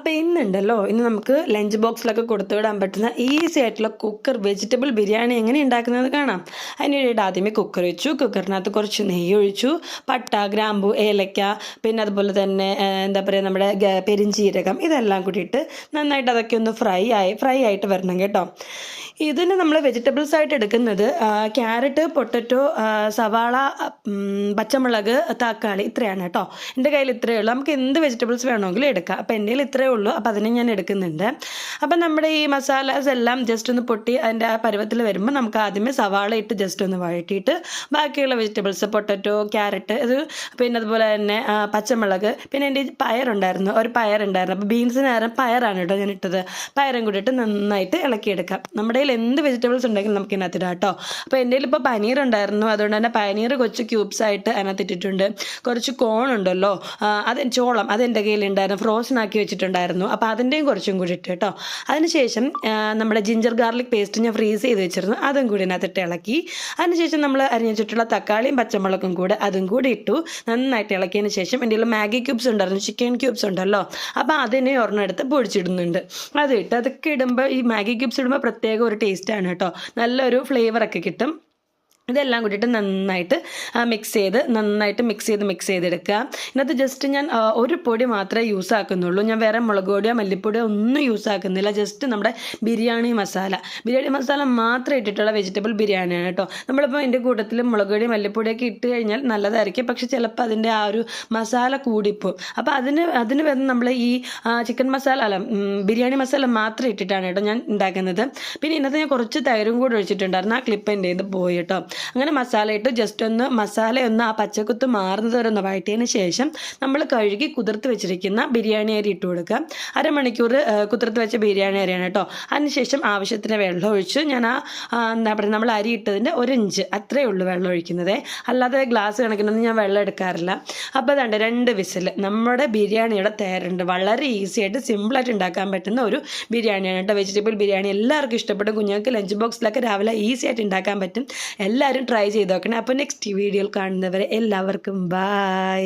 അപ്പോൾ ഇന്ന് നമുക്ക് ലഞ്ച് ബോക്സിലൊക്കെ കൊടുത്തു വിടാൻ പറ്റുന്ന ഈസി ആയിട്ടുള്ള കുക്കർ വെജിറ്റബിൾ ബിരിയാണി എങ്ങനെ ഉണ്ടാക്കുന്നത് കാണാം. അതിനുവേണ്ടി ആദ്യമേ കുക്കർ വെച്ചു. കുക്കറിനകത്ത് കുറച്ച് നെയ്യ് ഒഴിച്ചു. പട്ട, ഗ്രാമ്പു, ഏലക്ക, പിന്നെ അതുപോലെ തന്നെ എന്താ പറയുക നമ്മുടെ പെരിഞ്ചീരകം ഇതെല്ലാം കൂടിയിട്ട് നന്നായിട്ട് അതൊക്കെ ഒന്ന് ഫ്രൈ ആയിട്ട് വരണം കേട്ടോ. ഇതിന് നമ്മൾ വെജിറ്റബിൾസ് ആയിട്ട് എടുക്കുന്നത് ക്യാരറ്റ്, പൊട്ടറ്റോ, സവാള, പച്ചമുളക്, തക്കാളി ഇത്രയാണ് കേട്ടോ. എൻ്റെ കയ്യിൽ ഇത്രയേ ഉള്ളൂ. നമുക്ക് എന്ത് വെജിറ്റബിൾസ് വേണമെങ്കിലും എടുക്കാം. അപ്പോൾ എൻ്റെ കയ്യിൽ ഇത്രയേ ഉള്ളൂ. അപ്പോൾ അതിനെ ഞാൻ എടുക്കുന്നുണ്ട്. അപ്പം നമ്മുടെ ഈ മസാലാസ് എല്ലാം ജസ്റ്റ് ഒന്ന് പൊട്ടി അതിൻ്റെ ആ പരുവത്തിൽ വരുമ്പോൾ നമുക്ക് ആദ്യമേ സവാള ഇട്ട് ജസ്റ്റ് ഒന്ന് വഴറ്റിയിട്ട് ബാക്കിയുള്ള വെജിറ്റബിൾസ് പൊട്ടറ്റോ, ക്യാരറ്റ്, ഇത് പിന്നെ അതുപോലെ തന്നെ പച്ചമുളക്, പിന്നെ എൻ്റെ പയറുണ്ടായിരുന്നു, ഒരു പയറുണ്ടായിരുന്നു. അപ്പോൾ ബീൻസിന് നേരം പയറാണ് കേട്ടോ ഞാൻ ഇട്ടത്. പയറും കൂടിയിട്ട് നന്നായിട്ട് ഇളക്കിയെടുക്കാം. നമ്മുടെ എന്ത് വെജിറ്റബിൾസ് ഉണ്ടെങ്കിലും നമുക്ക് ഇതിനകത്ത് ഇടാം കേട്ടോ. അപ്പോൾ എൻ്റെ കയ്യിൽ ഇപ്പോൾ പനീർ ഉണ്ടായിരുന്നു, അതുകൊണ്ട് തന്നെ പനീർ കുറച്ച് ക്യൂബ്സ് ആയിട്ട് അതിനകത്ത് ഇട്ടിട്ടുണ്ട്. കുറച്ച് കോൺ ഉണ്ടല്ലോ, ചോളം, അതെൻ്റെ കയ്യിലുണ്ടായിരുന്നു, ഫ്രോസൺ ആക്കി വെച്ചിട്ടുണ്ടായിരുന്നു. അപ്പോൾ അതിൻ്റെയും കുറച്ചും കൂടി ഇട്ട് കേട്ടോ. അതിനുശേഷം നമ്മുടെ ജിഞ്ചർ ഗാർലിക് പേസ്റ്റ് ഞാൻ ഫ്രീസ് ചെയ്ത് വെച്ചിരുന്നു, അതും കൂടി ഇതിനകത്തിട്ട് ഇളക്കി. അതിനുശേഷം നമ്മൾ അരിഞ്ഞിട്ടുള്ള തക്കാളിയും പച്ചമുളകും കൂടെ അതും കൂടി ഇട്ടു. നന്നായിട്ട് ഇളക്കിയതിന് ശേഷം എൻ്റെ കയ്യിൽ മാഗി ക്യൂബ്സ് ഉണ്ടായിരുന്നു, ചിക്കൻ ക്യൂബ്സ് ഉണ്ടല്ലോ, അപ്പോൾ അതിനെ ഒരെണ്ണം എടുത്ത് പൊടിച്ചിടുന്നുണ്ട്. അതൊക്കെ ഇടുമ്പോൾ ഈ മാഗി ക്യൂബ്സ് ഇടുമ്പോൾ പ്രത്യേക ഒരു ടേസ്റ്റാണ് കേട്ടോ. നല്ലൊരു ഫ്ലേവറൊക്കെ കിട്ടും. ഇതെല്ലാം കൂടിയിട്ട് നന്നായിട്ട് മിക്സ് ചെയ്തെടുക്കുക. ഇതിനകത്ത് ജസ്റ്റ് ഞാൻ ഒരു പൊടി മാത്രമേ യൂസ് ആക്കുന്നുള്ളൂ. ഞാൻ വേറെ മുളക് പൊടിയോ മല്ലിപ്പൊടിയോ ഒന്നും യൂസ് ആക്കുന്നില്ല. ജസ്റ്റ് നമ്മുടെ ബിരിയാണി മസാല മാത്രം ഇട്ടിട്ടുള്ള വെജിറ്റബിൾ ബിരിയാണിയാണ് കേട്ടോ. നമ്മളിപ്പോൾ എൻ്റെ കൂട്ടത്തിൽ മുളക് പൊടി മല്ലിപ്പൊടിയൊക്കെ ഇട്ട് കഴിഞ്ഞാൽ നല്ലതായിരിക്കും, പക്ഷെ ചിലപ്പോൾ അതിൻ്റെ ആ ഒരു മസാല കൂടിപ്പോവും. അപ്പോൾ അതിന് വന്ന് നമ്മൾ ഈ ചിക്കൻ മസാല ബിരിയാണി മസാല മാത്രം ഇട്ടിട്ടാണ് കേട്ടോ ഞാൻ ഉണ്ടാക്കുന്നത്. പിന്നെ ഇന്നത്തെ ഞാൻ കുറച്ച് തൈരും കൂടെ ഒഴിച്ചിട്ടുണ്ടായിരുന്നു, ആ ക്ലിപ്പ് എൻ്റെ ഇത് പോയി കേട്ടോ. അങ്ങനെ മസാല ഇട്ട് ജസ്റ്റ് മസാലയൊന്ന് ആ പച്ചക്കുത്ത് മാറുന്നത് വരെ ഒന്ന് വഴറ്റിയതിന് ശേഷം നമ്മൾ കഴുകി കുതിർത്ത് വെച്ചിരിക്കുന്ന ബിരിയാണി അരി ഇട്ട് കൊടുക്കുക. അരമണിക്കൂർ കുതിർത്ത് വെച്ച ബിരിയാണി അരിയാണ് കേട്ടോ. അതിനുശേഷം ആവശ്യത്തിന് വെള്ളം ഒഴിച്ച് ഞാൻ എന്താ പറയുക നമ്മൾ അരി ഇട്ടതിൻ്റെ 1 ഇഞ്ച് അത്രയേ ഉള്ളൂ വെള്ളം ഒഴിക്കുന്നത്, അല്ലാതെ ഗ്ലാസ് കണക്കിനൊന്നും ഞാൻ വെള്ളം എടുക്കാറില്ല. അപ്പോൾ അതാണ്ട് 2 വിസിൽ നമ്മുടെ ബിരിയാണിയുടെ തയ്യാറുണ്ട്. വളരെ ഈസി ആയിട്ട് സിമ്പിളായിട്ട് ഉണ്ടാക്കാൻ പറ്റുന്ന ഒരു ബിരിയാണിയാണ് കേട്ടോ. വെജിറ്റബിൾ ബിരിയാണി എല്ലാവർക്കും ഇഷ്ടപ്പെടും. കുഞ്ഞുങ്ങൾക്ക് ലഞ്ച് ബോക്സിലൊക്കെ രാവിലെ ഈസി ആയിട്ട് ഉണ്ടാക്കാൻ പറ്റും. എല്ലാവരും ട്രൈ ചെയ്ത് നോക്കണേ. അപ്പോൾ നെക്സ്റ്റ് വീഡിയോയിൽ കാണുന്നവരെ എല്ലാവർക്കും ബൈ.